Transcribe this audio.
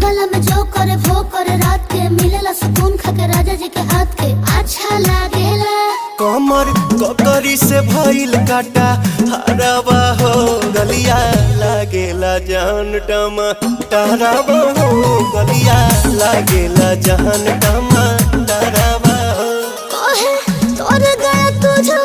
बगल में जो करे वो करे, रात के मिलेला सुकून खाके राजा जी के हाथ के। अच्छा लागेला कमर ककरी से भइल काटा हराबा हो, गलिया लागेला जान टमाटराबा हो, गलिया लागेला जान टमाटराबा हो। कहे तोर गया तुझे